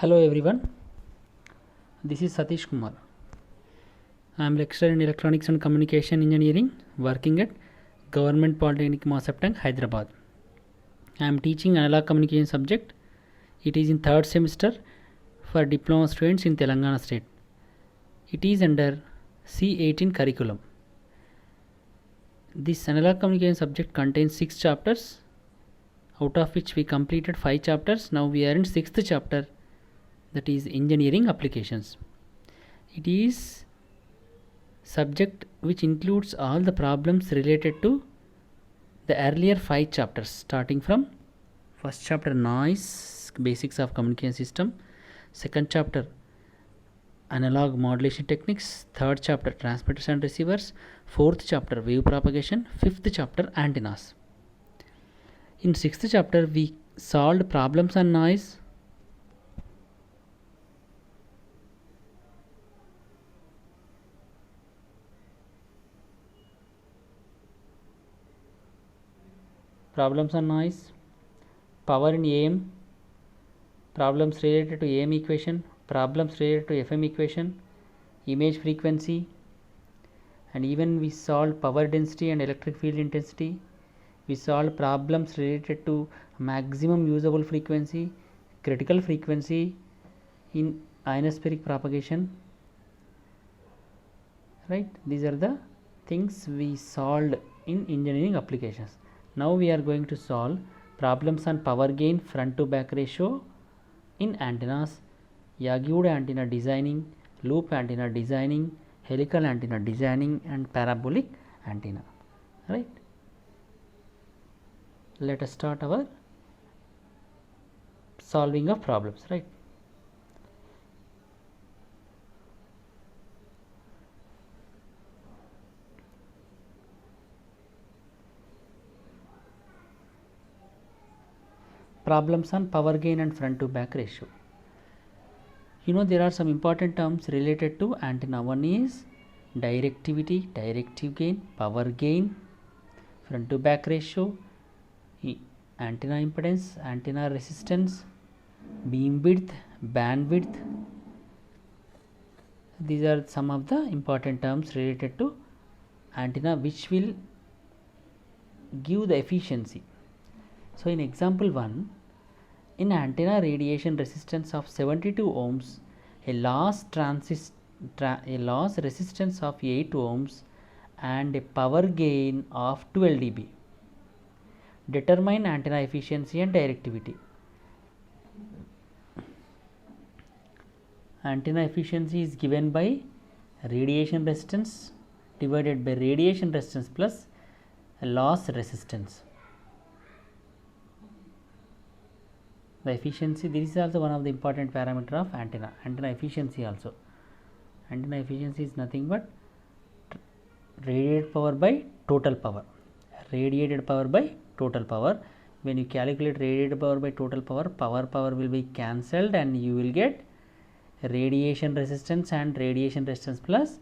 Hello everyone, this is Satish Kumar. I am lecturer in Electronics and Communication Engineering working at Government Polytechnic Masaptang, Hyderabad. I am teaching analog communication subject. It is in third semester for diploma students in Telangana state. It is under C18 curriculum. This analog communication subject contains 6 chapters, out of which we completed 5 chapters. Now we are in 6th chapter, that is engineering applications. It is subject which includes all the problems related to the earlier 5 chapters, starting from first chapter noise, basics of communication system, second chapter analog modulation techniques, third chapter transmitters and receivers, fourth chapter wave propagation, fifth chapter antennas. In sixth chapter we solved problems on noise, power in AM, problems related to AM equation, problems related to FM equation, image frequency, and even we solved power density and electric field intensity. We solved problems related to maximum usable frequency, critical frequency in ionospheric propagation. Right, these are the things we solved in engineering applications. Now we are going to solve problems on power gain, front to back ratio in antennas, Yagi-Uda antenna designing, loop antenna designing, helical antenna designing, and parabolic antenna. Right, let us start our solving of problems. Right, problems on power gain and front to back ratio. There are some important terms related to antenna. One is directivity, directive gain, power gain, front to back ratio, antenna impedance, antenna resistance, beam width, bandwidth. These are some of the important terms related to antenna which will give the efficiency. So in example 1, in antenna radiation resistance of 72 ohms, a loss resistance of 8 ohms and a power gain of 12 dB. Determine antenna efficiency and directivity. Antenna efficiency is given by radiation resistance divided by radiation resistance plus loss resistance. The efficiency, this is also one of the important parameter of antenna efficiency also. Antenna efficiency is nothing but radiated power by total power. When you calculate radiated power by total power, power will be cancelled and you will get radiation resistance and radiation resistance plus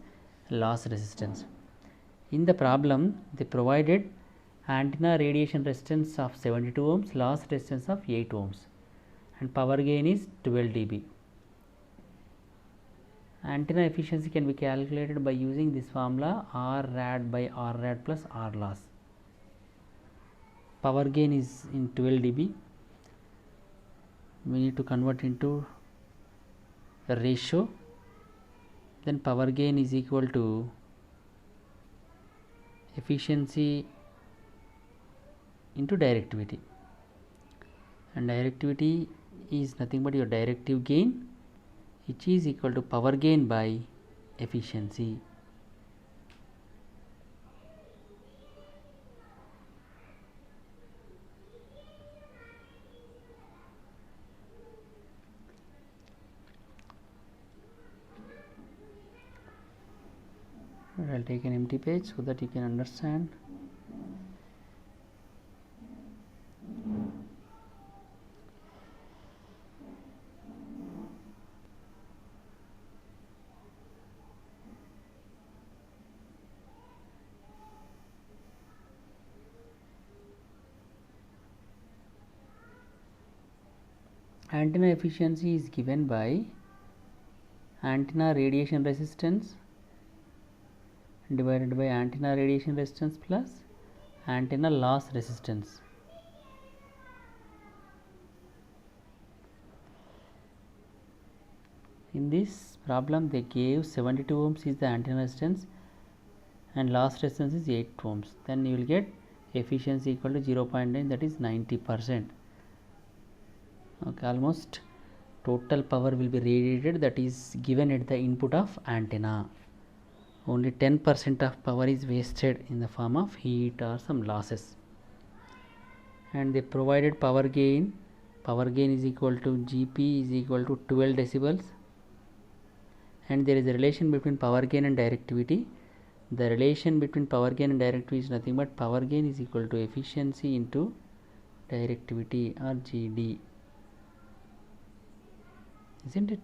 loss resistance. In the problem they provided antenna radiation resistance of 72 ohms, loss resistance of 8 ohms, and power gain is 12 dB. Antenna efficiency can be calculated by using this formula, R rad by R rad plus R loss. Power gain is in 12 dB. We need to convert into a ratio. Then power gain is equal to efficiency into directivity, and directivity is nothing but your directive gain, which is equal to power gain by efficiency. I'll take an empty page so that you can understand. Antenna efficiency is given by antenna radiation resistance divided by antenna radiation resistance plus antenna loss resistance. In this problem they gave 72 ohms is the antenna resistance and loss resistance is 8 ohms. Then you will get efficiency equal to 0.9, that is 90%. Okay, almost total power will be radiated, that is given at the input of antenna. Only 10% of power is wasted in the form of heat or some losses. And they provided power gain is equal to GP is equal to 12 decibels, and there is a relation between power gain and directivity. The relation between power gain and directivity is nothing but power gain is equal to efficiency into directivity, or GD, isn't it?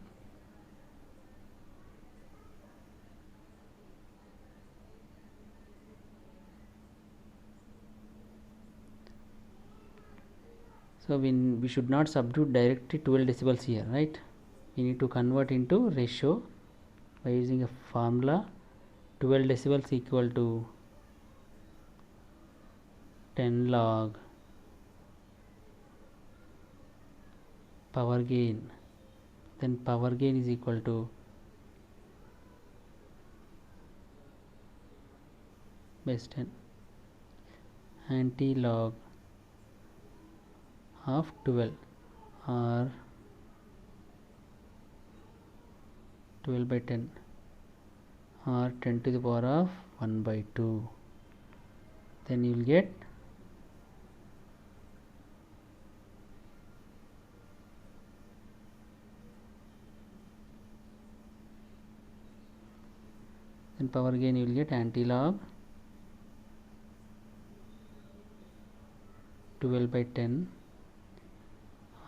So we should not substitute directly 12 decibels here, right? We need to convert into ratio by using a formula. 12 decibels equal to 10 log power gain, then power gain is equal to base 10 anti-log of 12 or 12 by 10 or 10 to the power of 1 by 2. Then you will get then power gain you will get anti-log 12 by 10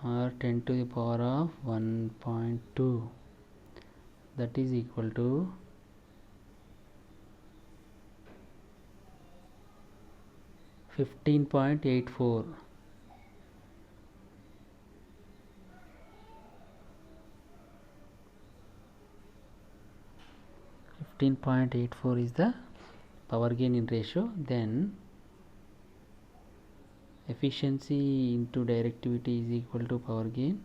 or 10 to the power of 1.2, that is equal to 15.84. is the power gain in ratio. Then efficiency into directivity is equal to power gain,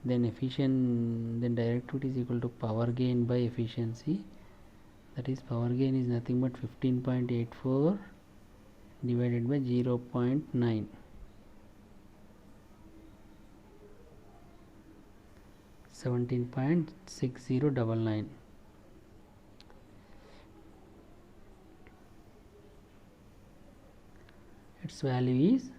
then directivity is equal to power gain by efficiency, that is power gain is nothing but 15.84 divided by 0.9, 17.6099. Its value is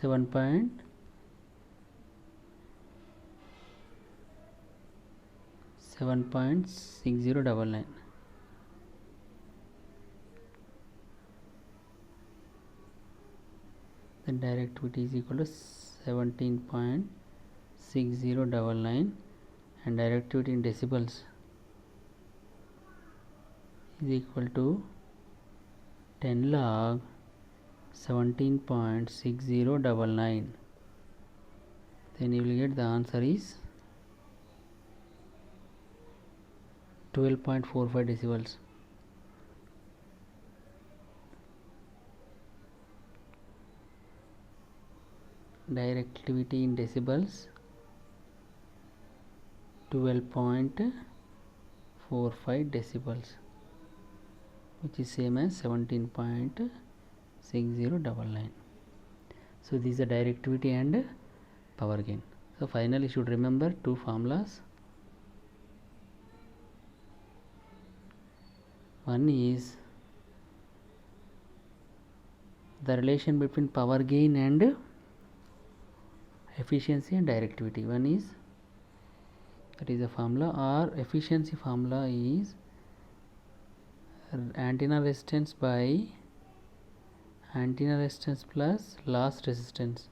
7.6099. Then directivity is equal to 17.6099 and directivity in decibels is equal to 10 log 17.6099. Then you will get the answer is 12.45 decibels. Directivity in decibels 12.45 decibels, which is same as 17.6099. So this is the directivity and power gain. So finally you should remember two formulas. One is the relation between power gain and efficiency and directivity. One is, that is a formula, or efficiency formula is antenna resistance by antenna resistance plus loss resistance.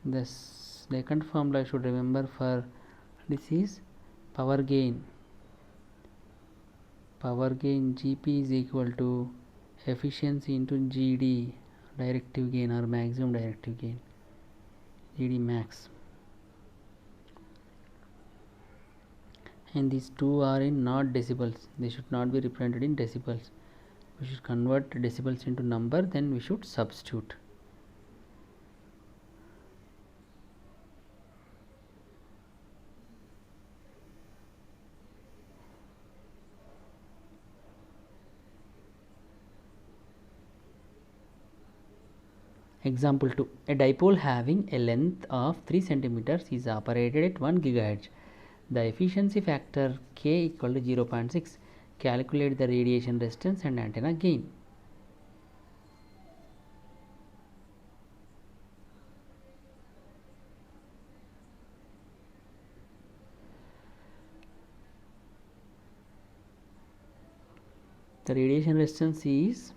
The second formula I should remember for this is power gain power gain GP is equal to efficiency into GD, directive gain or maximum directive gain, GD max. And these two are in not decibels, they should not be represented in decibels. We should convert decibels into number, then we should substitute. Example 2. A dipole having a length of 3 centimeters is operated at 1 gigahertz. The efficiency factor K equal to 0.6. Calculate the radiation resistance and antenna gain. The radiation resistance is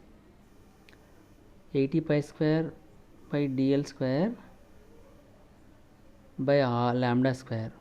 80 pi square by dl square by r lambda square.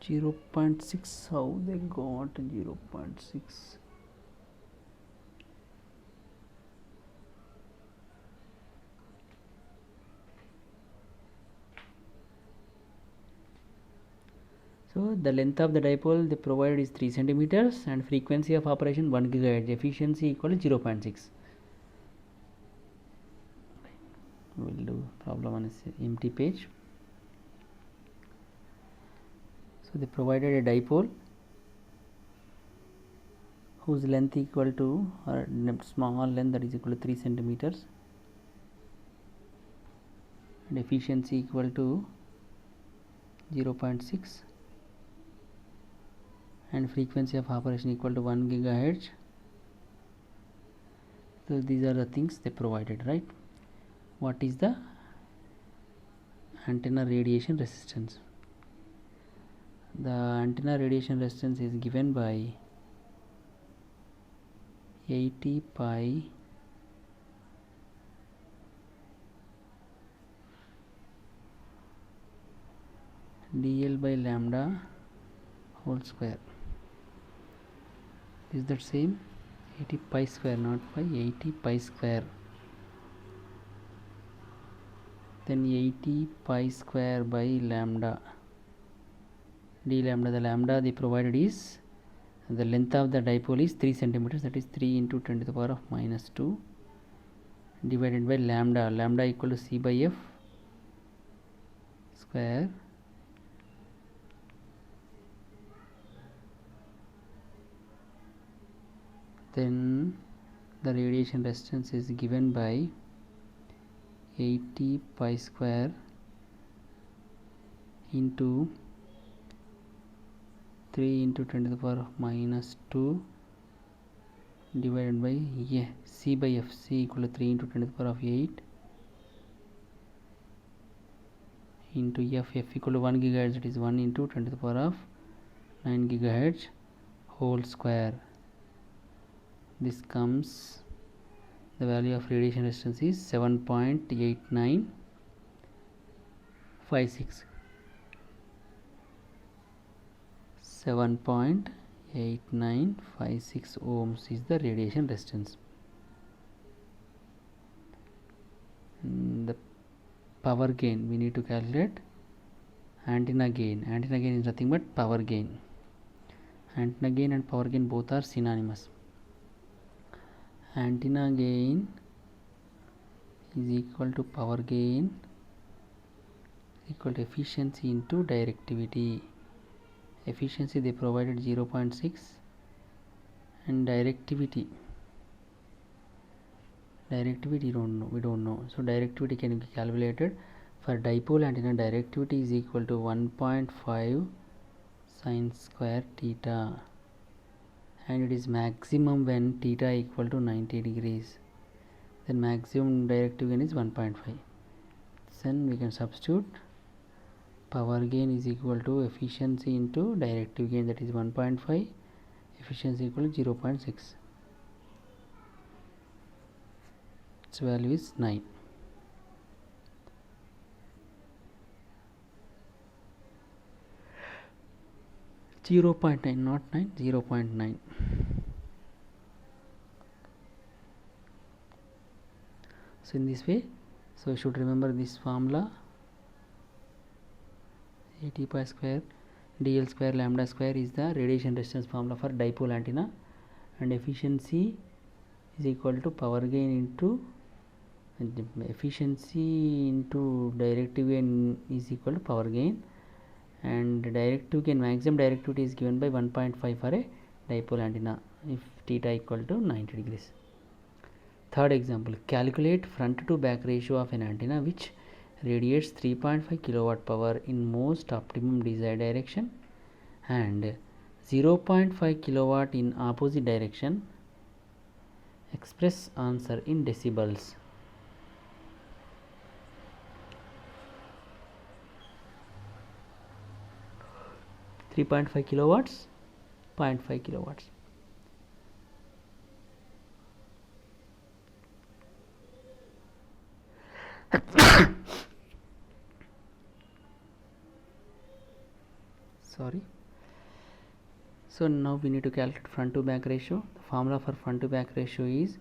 Zero 0.6, how they got 0.6? So the length of the dipole they provided is 3 centimeters and frequency of operation 1 gigahertz. Efficiency equal to 0.6. We will do problem on a empty page. So they provided a dipole whose length equal to, or small length that is equal to 3 centimeters, and efficiency equal to 0.6, and frequency of operation equal to 1 gigahertz. So these are the things they provided, right? What is the antenna radiation resistance? The antenna radiation resistance is given by 80 pi dl by lambda whole square. Is that same? 80 pi square, not pi, 80 pi square. Then 80 pi square by lambda d lambda. The lambda they provided is, the length of the dipole is 3 centimeters, that is 3 into 10 to the power of minus 2 divided by lambda. Lambda equal to c by f square then the radiation resistance is given by 80 pi square into 3 into 10 to the power of minus 2 divided by c by f, c equal to 3 into 10 to the power of 8 into f equal to 1 gigahertz, that is 1 into 10 to the power of 9 gigahertz whole square. This comes, the value of radiation resistance is 7.8956. 7.8956 ohms is the radiation resistance. The power gain we need to calculate. Antenna gain is nothing but power gain. Antenna gain and power gain both are synonymous. Antenna gain is equal to power gain equal to efficiency into directivity. Efficiency they provided 0.6 and directivity Directivity we don't know. So directivity can be calculated. For dipole antenna, directivity is equal to 1.5 sin square theta, and it is maximum when theta equal to 90 degrees. Then maximum directive gain is 1.5. Then we can substitute power gain is equal to efficiency into directive gain, that is 1.5, efficiency equal to 0.6. its value is 9. Zero 0.9, not 9, 0.9. So in this way, so you should remember this formula: AT pi square dl square lambda square is the radiation resistance formula for dipole antenna, and efficiency is equal to power gain into efficiency into directive gain is equal to power gain, and directive gain, maximum directivity is given by 1.5 for a dipole antenna if theta equal to 90 degrees. Third example, calculate front to back ratio of an antenna which radiates 3.5 kilowatt power in most optimum desired direction and 0.5 kilowatt in opposite direction. Express answer in decibels. .5 kilowatts, 0.5 kilowatts. Sorry. So now we need to calculate front to back ratio. The formula for front to back ratio is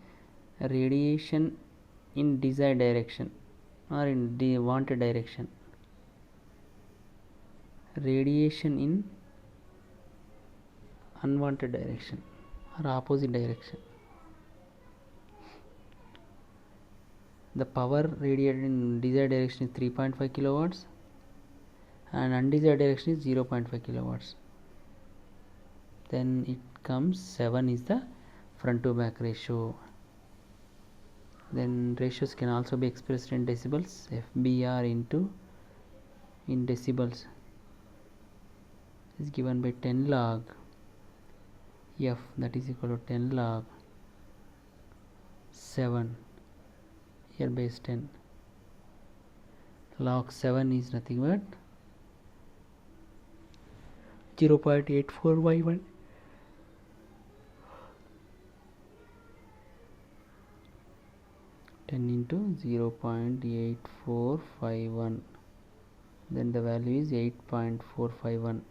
radiation in desired direction or in the wanted direction. Radiation in unwanted direction or opposite direction. The power radiated in desired direction is 3.5 kilowatts and undesired direction is 0.5 kilowatts. Then it comes 7 is the front to back ratio. Then ratios can also be expressed in decibels. FBR into in decibels is given by 10 log F, that is equal to 10 log 7, here base 10. Log 7 is nothing but 0.84 by 1. Into 0.8451, then the value is 8.451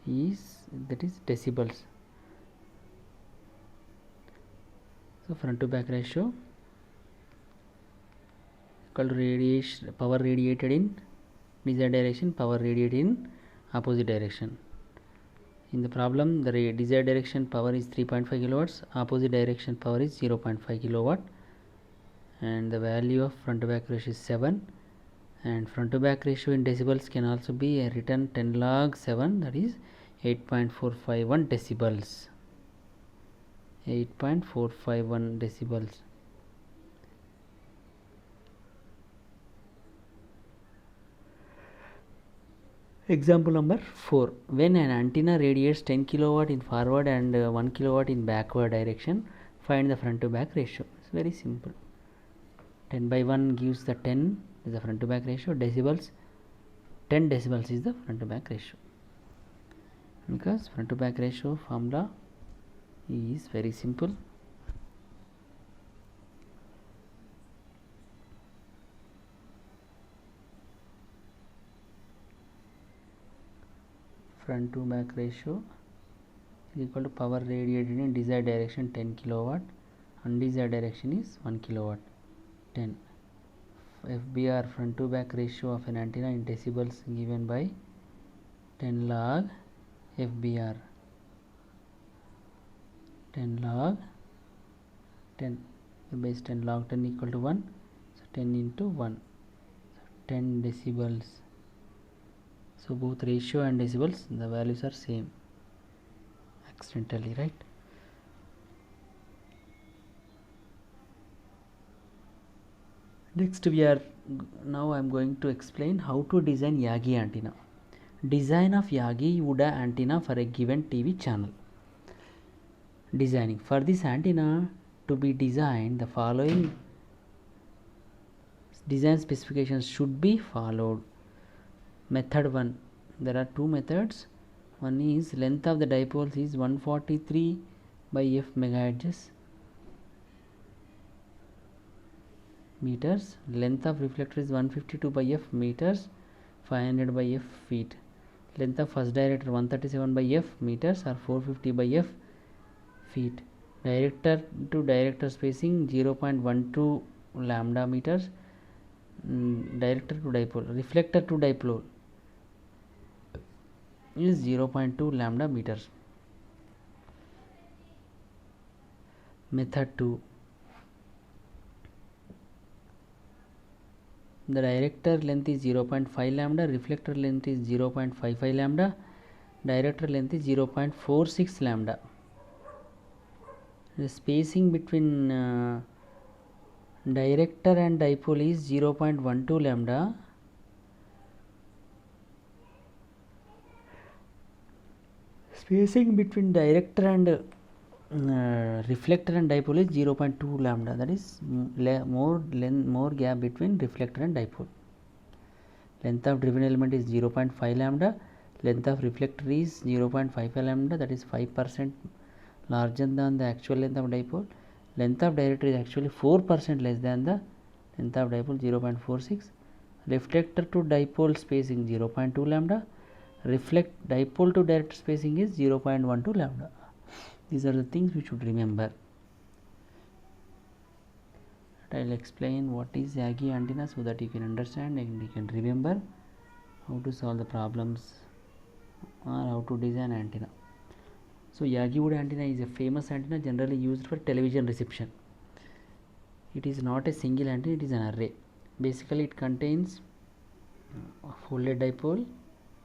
is, that is decibels. So front to back ratio equal to radiation, power radiated in desired direction, power radiated in opposite direction. In the problem, the desired direction power is 3.5 kilowatts, opposite direction power is 0.5 kilowatt, and the value of front to back ratio is 7, and front to back ratio in decibels can also be written 10 log 7, that is 8.451 decibels. 8.451 decibels. Example number 4. When an antenna radiates 10 kilowatt in forward and 1 kilowatt in backward direction, find the front to back ratio. It's very simple. 10 by 1 gives the 10 is the front to back ratio. Decibels, 10 decibels is the front to back ratio, because front to back ratio formula is very simple. Front to back ratio is equal to power radiated in desired direction 10 kilowatt, undesired direction is 1 kilowatt, 10. FBR, front to back ratio of an antenna in decibels, given by 10 log FBR, 10 log 10, base 10 log 10 equal to 1, so 10 into 1, so 10 decibels. So both ratio and decibels, the values are same accidentally, right? Next we are now I am going to explain how to design Yagi antenna. Design of Yagi Uda antenna for a given TV channel. Designing. For this antenna to be designed, the following design specifications should be followed. Method 1. There are two methods. One is length of the dipoles is 143 by f megahertz meters. Length of reflector is 152 by f meters, 500 by f feet. Length of first director 137 by f meters or 450 by f feet. Director to director spacing 0.12 lambda meters. Director to dipole, reflector to dipole is 0.2 lambda meters. Method 2. The director length is 0.5 lambda, reflector length is 0.55 lambda, director length is 0.46 lambda. The spacing between director and dipole is 0.12 lambda. Spacing between director and reflector and dipole is 0.2 lambda. That is more gap between reflector and dipole. Length of driven element is 0.5 lambda. Length of reflector is 0.55 lambda. That is 5% larger than the actual length of dipole. Length of director is actually 4% less than the length of dipole, 0.46. Reflector to dipole spacing 0.2 lambda. Dipole to director spacing is 0.12 lambda. These are the things we should remember. I will explain what is Yagi antenna so that you can understand and you can remember how to solve the problems or how to design antenna. So Yagi Uda antenna is a famous antenna generally used for television reception. It is not a single antenna, it is an array. Basically it contains a folded dipole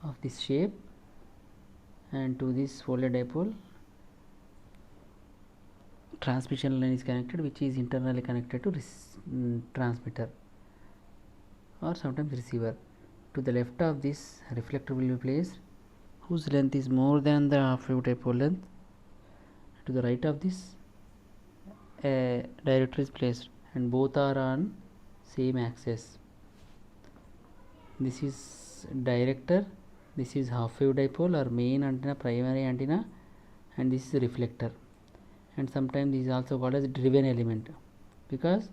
of this shape, and to this folded dipole transmission line is connected, which is internally connected to transmitter or sometimes receiver. To the left of this reflector will be placed, whose length is more than the half wave dipole length. To the right of this a director is placed, and both are on same axis. This is director, this is half wave dipole or main antenna, primary antenna, and this is reflector. And sometimes this is also called as driven element because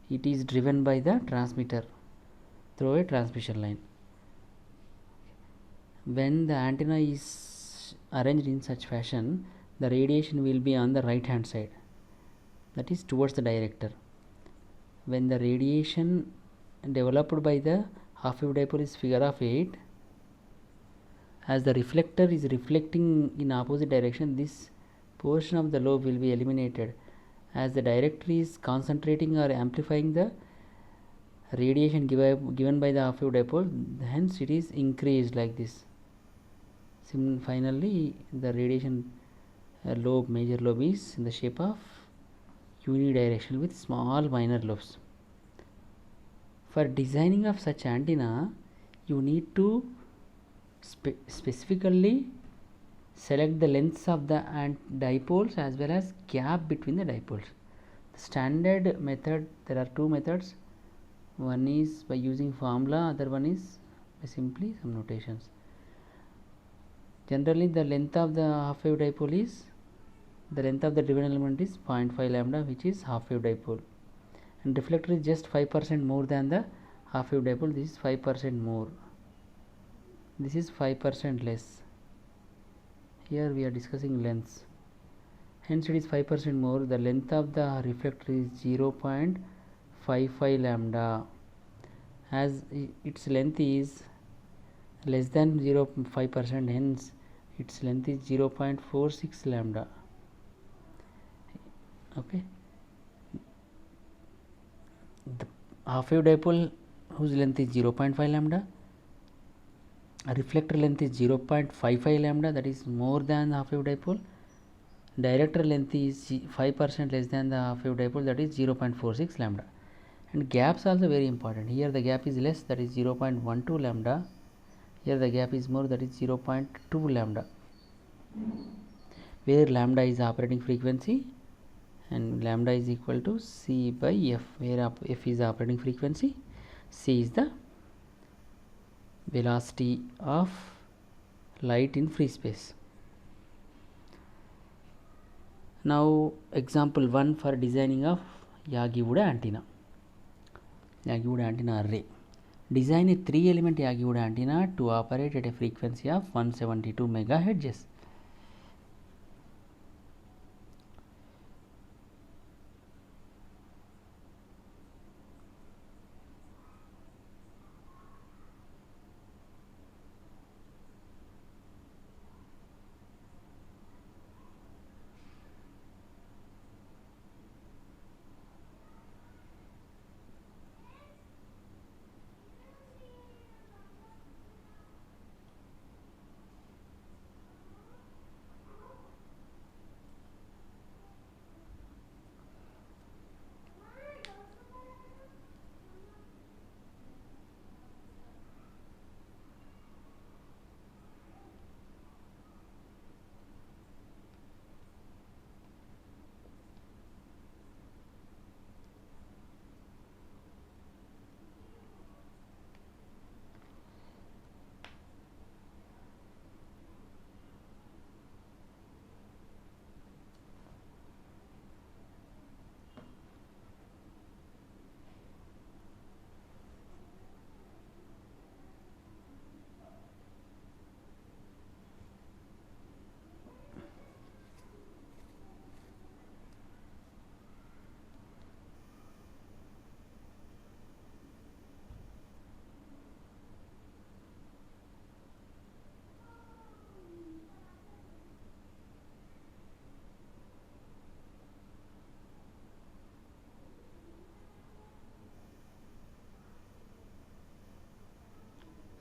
it is driven by the transmitter through a transmission line. When the antenna is arranged in such fashion, the radiation will be on the right hand side, that is towards the director. When the radiation developed by the half wave dipole is figure of 8, as the reflector is reflecting in opposite direction, this portion of the lobe will be eliminated. As the director is concentrating or amplifying the radiation given by the half wave dipole, hence it is increased like this. Finally the radiation lobe, major lobe, is in the shape of unidirectional with small minor lobes. For designing of such antenna, you need to specifically select the lengths of the dipoles as well as gap between the dipoles. The standard method, there are two methods. One is by using formula, other one is by simply some notations. Generally the length of the half wave dipole is, the length of the driven element is 0.5 lambda, which is half wave dipole, and reflector is just 5% more than the half wave dipole. This is 5% more, this is 5% less. Here we are discussing lengths, hence it is 5% more. The length of the reflector is 0.55 lambda, as its length is less than 0.5%, hence its length is 0.46 lambda. Okay, the half wave dipole whose length is 0.5 lambda, reflector length is 0.55 lambda, that is more than half wave dipole. Director length is 5% less than the half wave dipole, that is 0.46 lambda. And gaps also very important. Here the gap is less, that is 0.12 lambda. Here the gap is more, that is 0.2 lambda, where lambda is operating frequency and lambda is equal to c by f, where f is the operating frequency, c is the velocity of light in free space. Now example 1 for designing of Yagi-Uda antenna. Yagi-Uda antenna array. Design a 3-element Yagi-Uda antenna to operate at a frequency of 172 megahertz.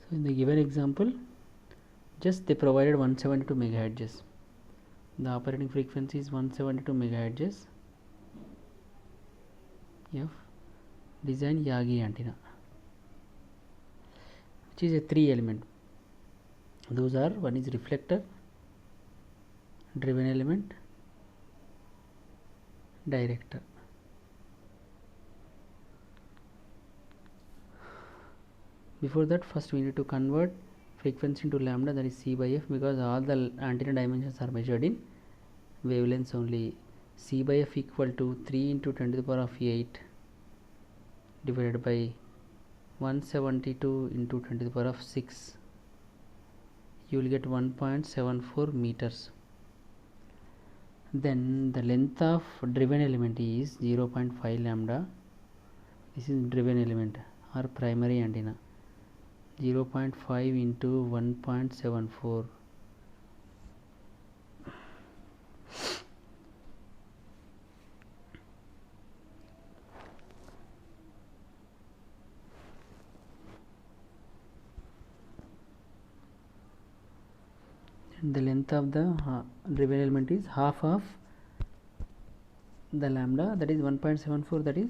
So in the given example, just they provided 172 megahertz. The operating frequency is 172 megahertz. F. Design Yagi antenna, which is a 3-element. Those are, one is reflector, driven element, director. Before that, first we need to convert frequency into lambda, that is c by f, because all the antenna dimensions are measured in wavelengths only. C by f equal to 3 into 10 to the power of 8 divided by 172 into 10 to the power of 6. You will get 1.74 meters. Then the length of driven element is 0.5 lambda. This is driven element or primary antenna. 0.5 into 1.74. And the length of the driven element is half of the lambda, that is 1.74, that is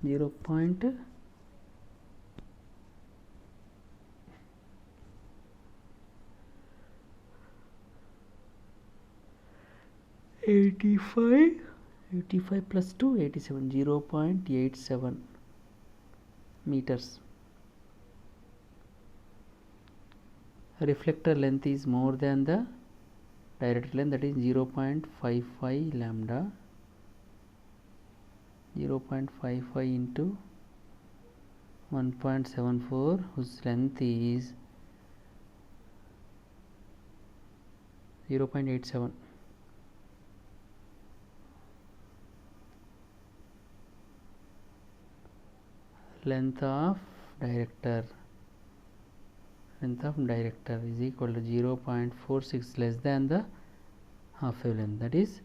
0.85 plus 2 87, 0.87 meters. Reflector length is more than the director length, that is 0.55 lambda. 0.55 into 1.74, whose length is 0.87. Length of director is equal to 0.46, less than the half wave length, that is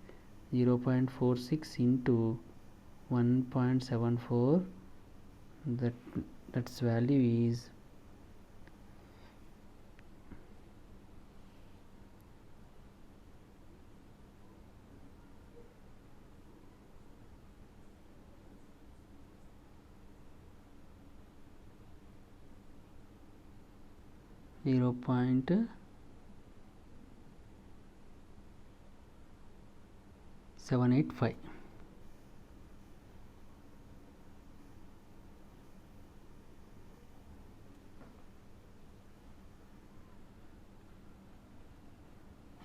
0.46 into 1.74, that's value is 0.0 0.785.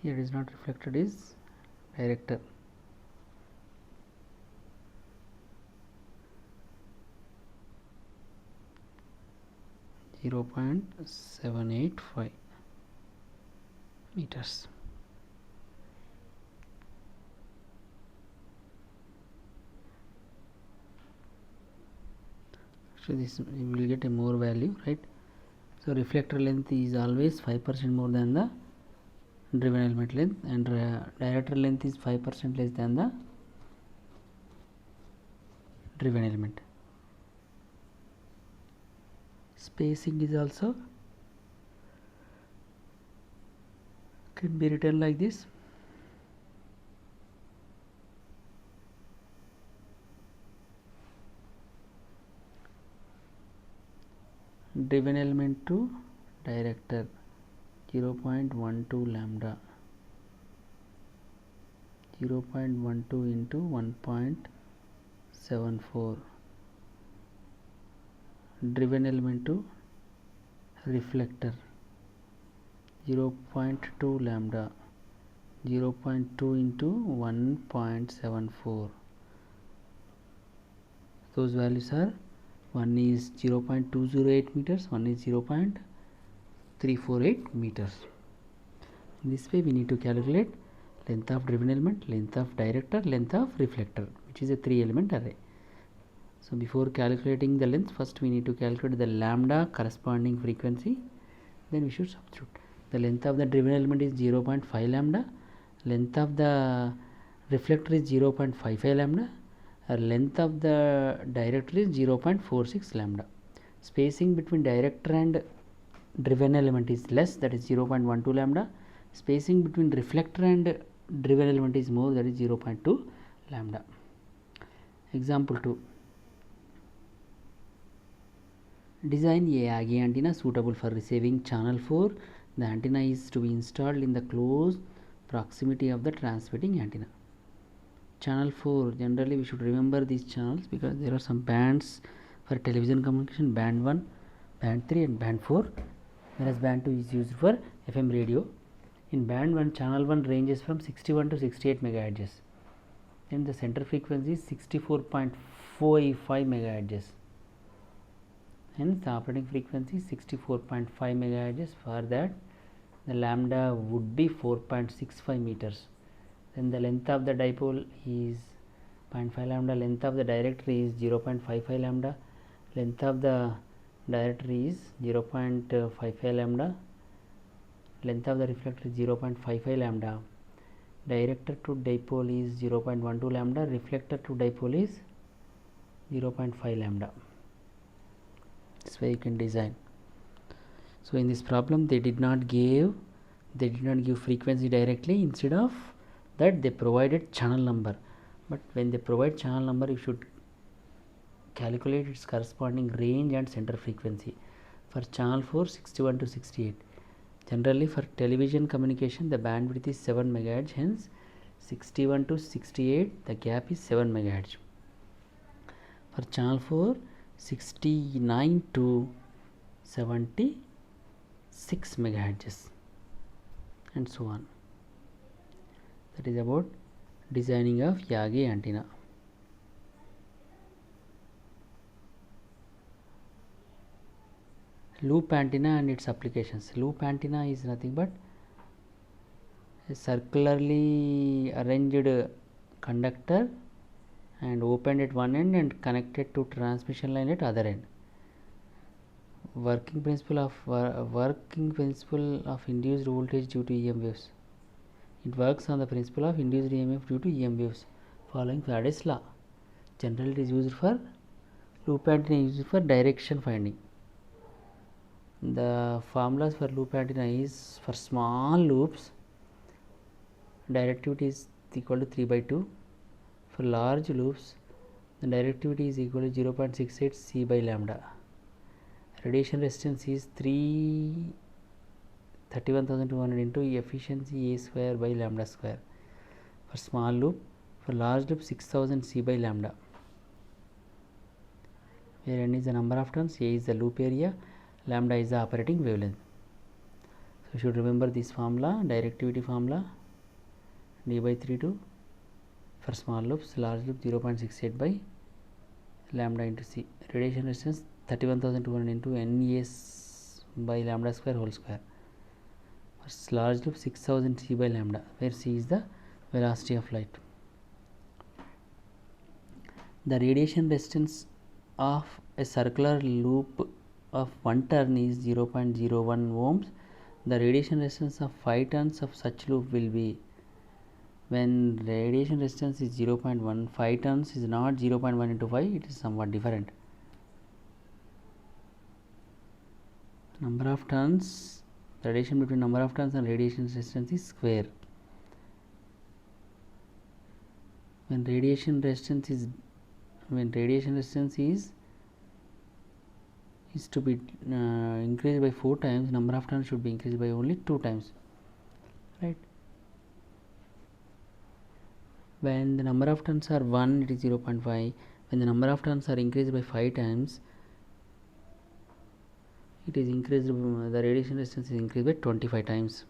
Here is not reflected, is director. .785 meters. So this you will get a more value, right? So reflector length is always 5% more than the driven element length, and director length is 5% less than the driven element. Spacing is also can be written like this. Driven element to director 0.12 lambda, 0.12 into 1.74. driven element to reflector 0.2 lambda, 0.2 into 1.74. those values are, one is 0.208 meters, one is 0.348 meters. In this way we need to calculate length of driven element, length of director, length of reflector, which is a 3 element array. So before calculating the length, first we need to calculate the lambda corresponding frequency, then we should substitute. The length of the driven element is 0.5 lambda, length of the reflector is 0.55 lambda, length of the director is 0.46 lambda. Spacing between director and driven element is less, that is 0.12 lambda. Spacing between reflector and driven element is more, that is 0.2 lambda. Example 2. Design a Yagi antenna suitable for receiving channel 4. The antenna is to be installed in the close proximity of the transmitting antenna. Channel 4, generally we should remember these channels because there are some bands for television communication: band 1, band 3 and band 4, whereas band 2 is used for FM radio. In band 1, channel 1 ranges from 61 to 68 megahertz, and the center frequency is 64.45 megahertz. Hence the operating frequency is 64.5 megahertz. For that the lambda would be 4.65 meters. Then the length of the dipole is 0.5 lambda, length of the director is 0.55 lambda, length of the director is 0.55 lambda, length of the reflector is 0.55 lambda, director to dipole is 0.12 lambda, reflector to dipole is 0.5 lambda. This way you can design. So in this problem they did not give frequency directly. Instead of that they provided channel number, but when they provide channel number you should calculate its corresponding range and center frequency. For channel 4, 61 to 68. Generally for television communication the bandwidth is 7 megahertz, hence 61 to 68 the gap is 7 megahertz. For channel 4, 69 to 76 megahertz, and so on. That is about designing of Yagi antenna. Loop antenna and its applications. Loop antenna is nothing but a circularly arranged conductor and opened at one end and connected to transmission line at other end. Working principle of induced voltage due to EM waves. It works on the principle of induced EMF due to EM waves following Faraday's law. Generally it is used for loop antenna is used for direction finding. The formulas for loop antenna is, for small loops directivity is equal to 3/2. For large loops the directivity is equal to 0.68 C by lambda. Radiation resistance is 3 31,200 into efficiency A square by lambda square. For small loop, for large loop 6000 C by lambda, where n is the number of turns, A is the loop area, lambda is the operating wavelength. So you should remember this formula, directivity formula, d by 32 for small loops, large loop 0.68 by lambda into C. Radiation resistance 31,200 into NES by lambda square whole square. For large loop 6000 C by lambda, where C is the velocity of light. The radiation resistance of a circular loop of 1 turn is 0.01 ohms. The radiation resistance of 5 turns of such loop will be, when radiation resistance is 0.1, 5 turns is not 0.1 into 5, it is somewhat different. Number of turns, the relation between number of turns and radiation resistance is square. When radiation resistance is to be increased by 4 times, number of turns should be increased by only 2 times, right? When the number of turns are 1, it is 0.5. When the number of turns are increased by 5 times, it is increased, the radiation resistance is increased by 25 times.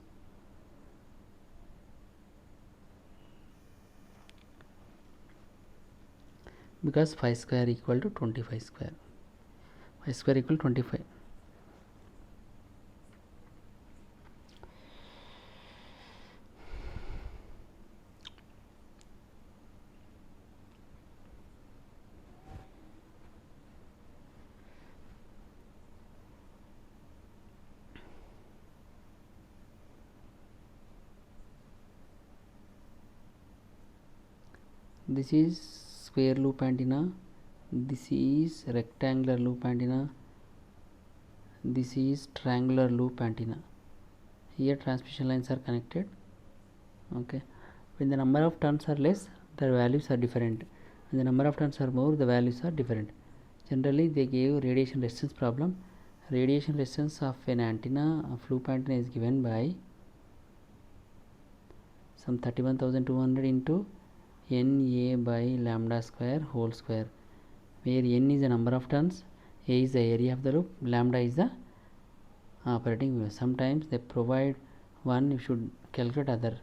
Because 5 square equal to 25 square. 5 square equal to 25. This is square loop antenna, this is rectangular loop antenna, this is triangular loop antenna. Here transmission lines are connected. Okay, when the number of turns are less, the values are different. When the number of turns are more, the values are different. Generally they gave radiation resistance problem. Radiation resistance of an antenna, of loop antenna, is given by some 31,200 into NA by lambda square whole square, where N is the number of turns, A is the area of the loop, lambda is the operating wavelength. Sometimes they provide one, you should calculate other.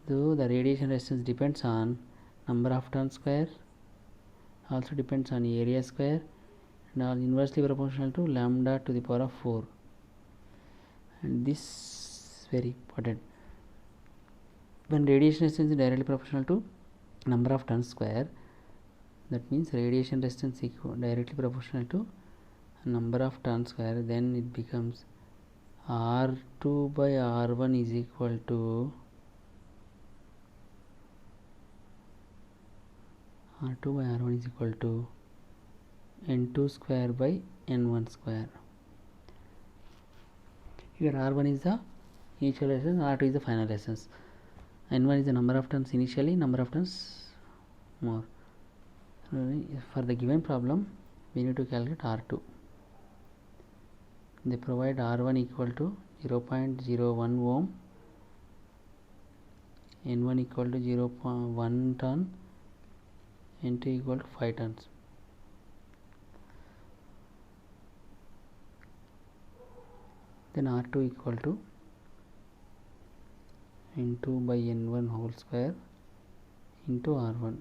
Though the radiation resistance depends on number of turns square, also depends on area square, and are inversely proportional to lambda to the power of 4. And this is very important. When radiation resistance is directly proportional to number of turns square, that means radiation resistance equal directly proportional to number of turns square, then it becomes R2 by R1 is equal to R2 by R1 is equal to N2 square by N1 square. Here R1 is the initial resistance, R2 is the final resistance. N1 is the number of turns initially, number of turns more. For the given problem, we need to calculate R2. They provide R1 equal to 0.01 ohm, N1 equal to 0.1 turn, N2 equal to 5 turns. Then R2 equal to N2 by N1 whole square into R1,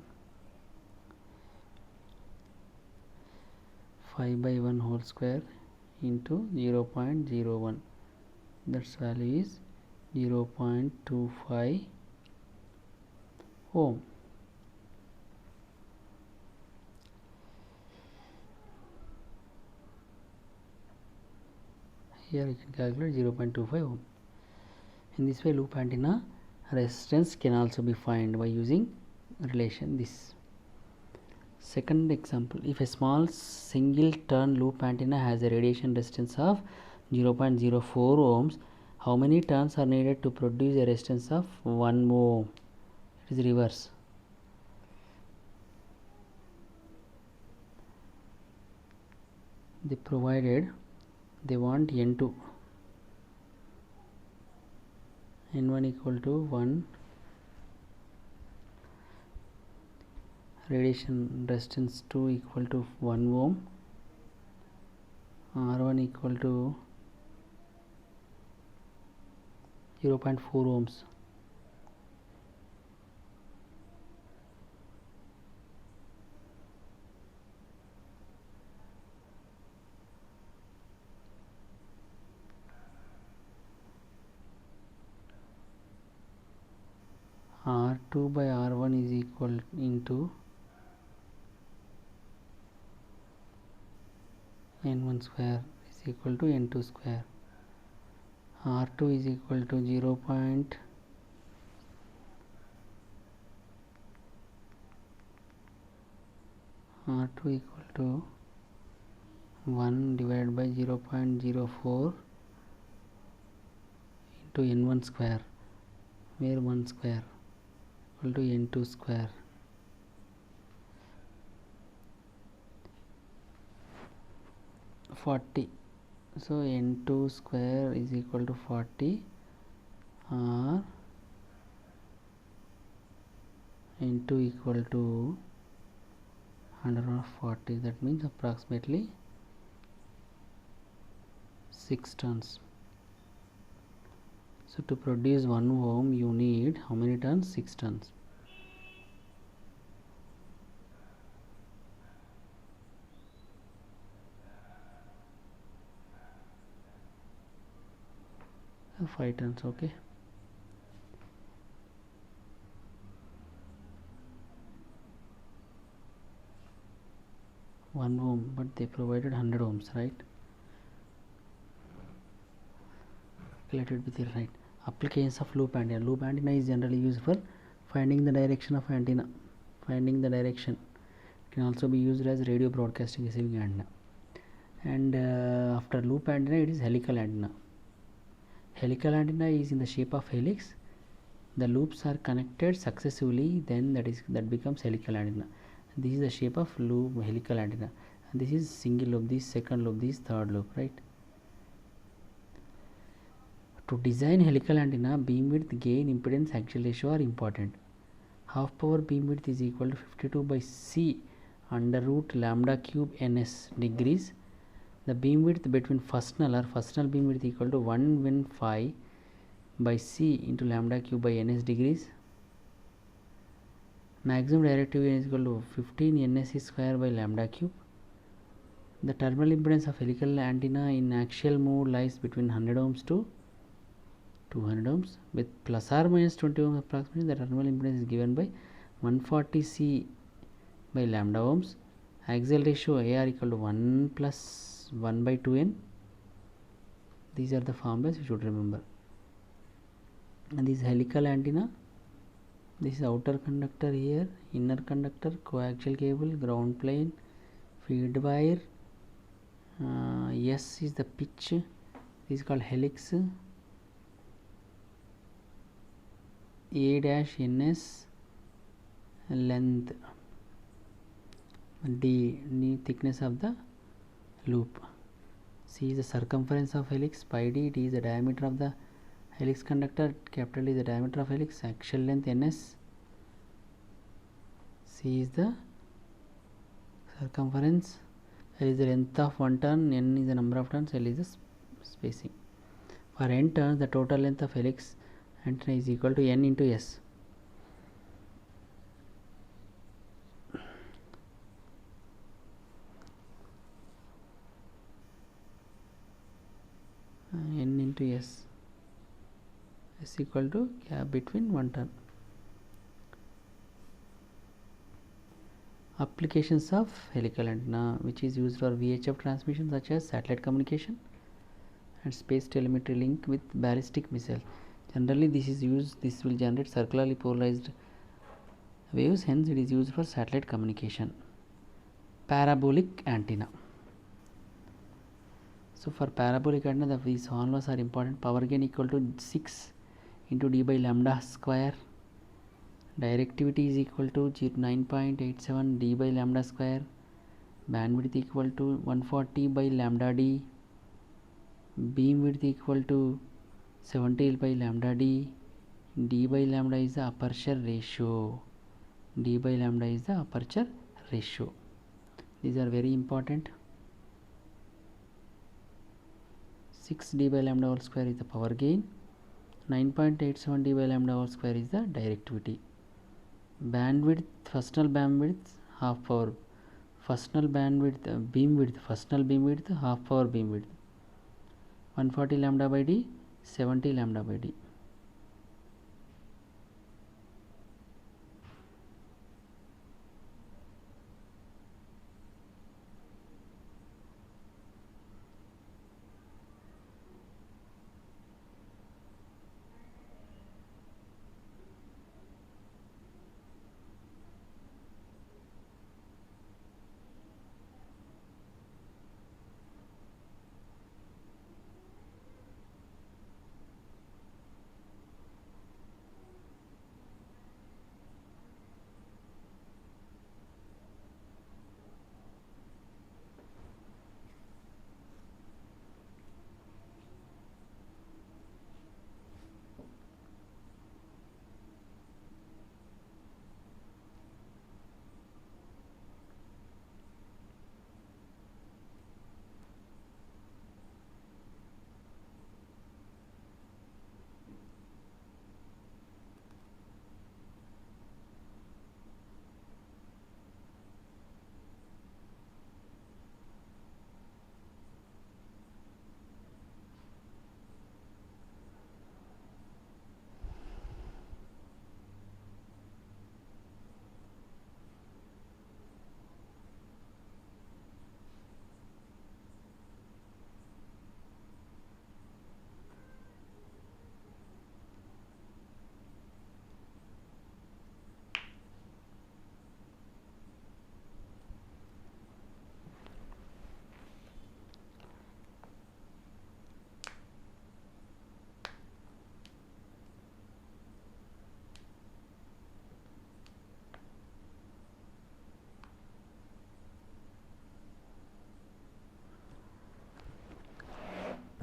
5 by 1 whole square into 0.01, that's value is 0.25 ohm. Here you can calculate 0.25 ohm. In this way, loop antenna resistance can also be found by using relation this. Second example, if a small single turn loop antenna has a radiation resistance of 0.04 ohms, how many turns are needed to produce a resistance of 1 ohm? It is reverse. They want N2. n1 equal to 1, radiation resistance 2 equal to 1 ohm, R1 equal to 0.4 ohms. R2 by R1 is equal into n1 square is equal to n2 square. R2 is equal to 0. R2 equal to 1 divided by 0.04 into n1 square, where 1 square equal to n2 square. So n2 square is equal to 40, or n2 equal to 140. That means approximately 6 tons. So to produce 1 ohm you need how many tons? 6 tons. So 5 tons, okay. One ohm, but they provided 100 ohms, right? Let it be there, right? Applications of loop antenna. Loop antenna is generally used for finding the direction of antenna. Finding the direction. It can also be used as radio broadcasting receiving antenna. And after loop antenna, it is helical antenna. Helical antenna is in the shape of helix. The loops are connected successively, then that becomes helical antenna. This is the shape of loop helical antenna. And this is single loop, this second loop, this third loop, right? To design helical antenna, beamwidth, gain, impedance, axial ratio are important. Half power beamwidth is equal to 52 by c under root lambda cube ns degrees. The beamwidth between first null beamwidth equal to 115 by c into lambda cube by ns degrees. Maximum directivity is equal to 15 ns square by lambda cube. The terminal impedance of helical antenna in axial mode lies between 100 ohms to 200 ohms with plus or minus 20 ohms approximately. The terminal impedance is given by 140 c by lambda ohms. Axial ratio AR equal to 1 plus 1 by 2n. These are the formulas you should remember. And this helical antenna, this is outer conductor here, inner conductor, coaxial cable, ground plane, feed wire. S is the pitch. This is called helix. A dash ns length, d thickness of the loop. C is the circumference of helix, pi d. D is the diameter of the helix conductor, capital D is the diameter of helix, axial length ns. C is the circumference, L is the length of one turn, n is the number of turns, L is the spacing. For n turns, the total length of helix antenna is equal to n into s. N into s equal to gap between one turn. Applications of helical antenna, which is used for VHF transmission such as satellite communication and space telemetry link with ballistic missile. Generally this will generate circularly polarized waves, hence it is used for satellite communication. Parabolic antenna. So for parabolic antenna, these formulas are important. Power gain equal to 6 into d by lambda square. Directivity is equal to 9.87 d by lambda square. Bandwidth equal to 140 by lambda d. Beam width equal to 70 by lambda d. d by lambda is the aperture ratio. D by lambda is the aperture ratio. These are very important. 6d by lambda whole square is the power gain. 9.87 d by lambda whole square is the directivity. Bandwidth, first null bandwidth, half power. First null bandwidth, beam width, first null beam width, half power beam width. 140 lambda by d, 70 lambda by d.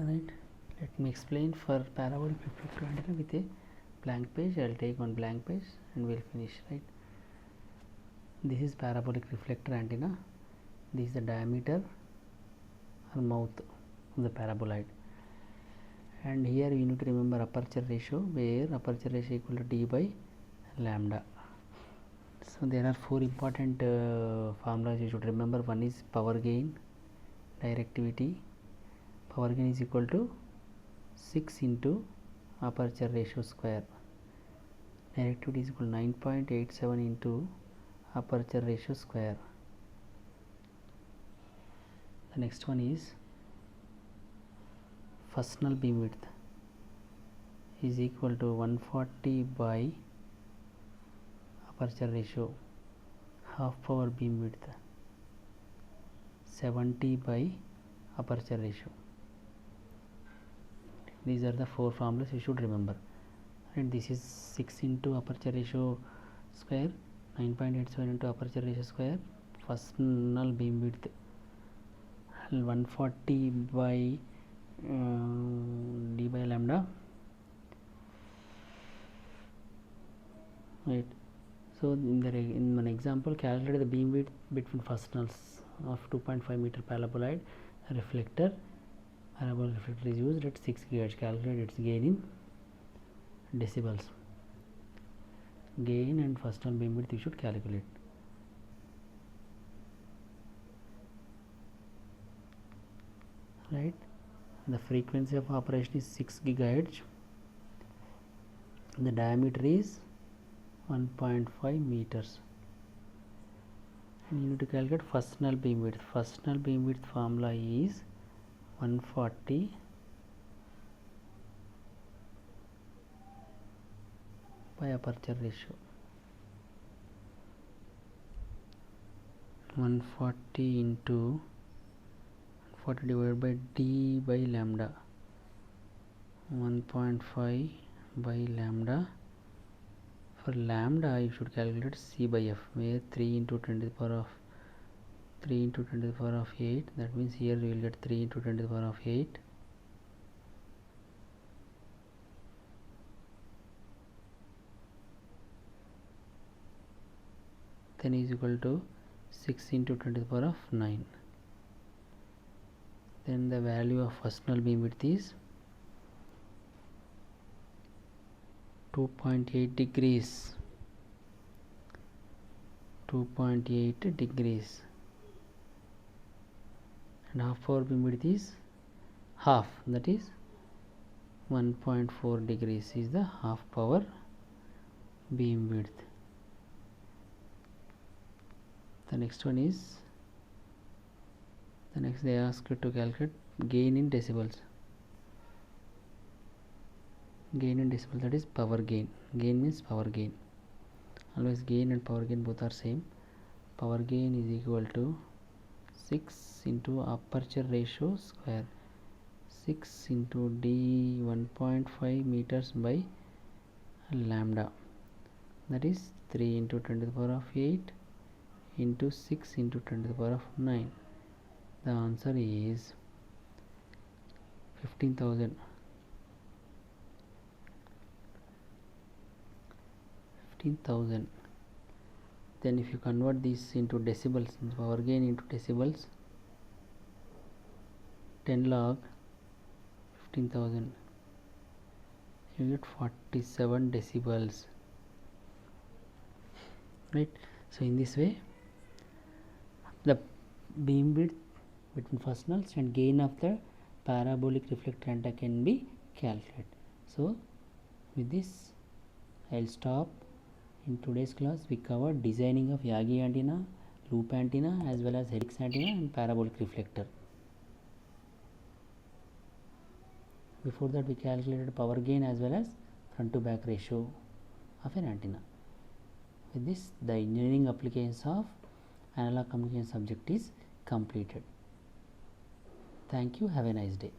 Right, let me explain for parabolic reflector antenna with a blank page. I'll take one blank page and we'll finish. Right, this is parabolic reflector antenna. This is the diameter or mouth of the paraboloid, and here you need to remember aperture ratio, where aperture ratio equal to d by lambda. So there are four important formulas you should remember. One is power gain, directivity. Power gain is equal to 6 into aperture ratio square. Directivity is equal to 9.87 into aperture ratio square. The next one is first null beam width is equal to 140 by aperture ratio, half power beam width 70 by aperture ratio. These are the four formulas you should remember. And this is 6 into aperture ratio square, 9.87 into aperture ratio square, first null beam width 140 by d by lambda. Right, so in an example, calculate the beam width between first nulls of 2.5 meter paraboloid reflector. Parabolic reflector is used at 6 GHz. Calculate its gain in decibels. Gain and first null beam width you should calculate. Right, the frequency of operation is 6 GHz. The diameter is 1.5 meters. And you need to calculate first null beam width. First null beam width formula is 140 by aperture ratio. 140 into 40 divided by d by lambda, 1.5 by lambda. For lambda you should calculate c by f, where 3 into 10 to the power of 3 into 10 to the power of 8. That means here you will get 3 into 10 to the power of 8. then is equal to 6 into 10 to the power of 9. Then the value of first null beam width is 2.8 degrees. 2.8 degrees, and half power beam width is half, that is 1.4 degrees is the half power beam width. The next one is, they ask you to calculate gain in decibels. Gain in decibels, that is power gain. Gain means power gain. Always gain and power gain both are same. Power gain is equal to 6 into aperture ratio square, 6 into d 1.5 meters by lambda, that is 3 into 10 to the power of 8 into 6 into 10 to the power of 9. The answer is 15,000. 15,000. Then if you convert this into decibels, power gain into decibels, 10 log 15,000, you get 47 decibels, right? So in this way the beam width between first nulls and gain of the parabolic reflector antenna can be calculated. So with this I'll stop. In today's class we covered designing of Yagi antenna, loop antenna, as well as helix antenna and parabolic reflector. Before that we calculated power gain as well as front to back ratio of an antenna. With this the engineering applications of analog communication subject is completed. Thank you. Have a nice day.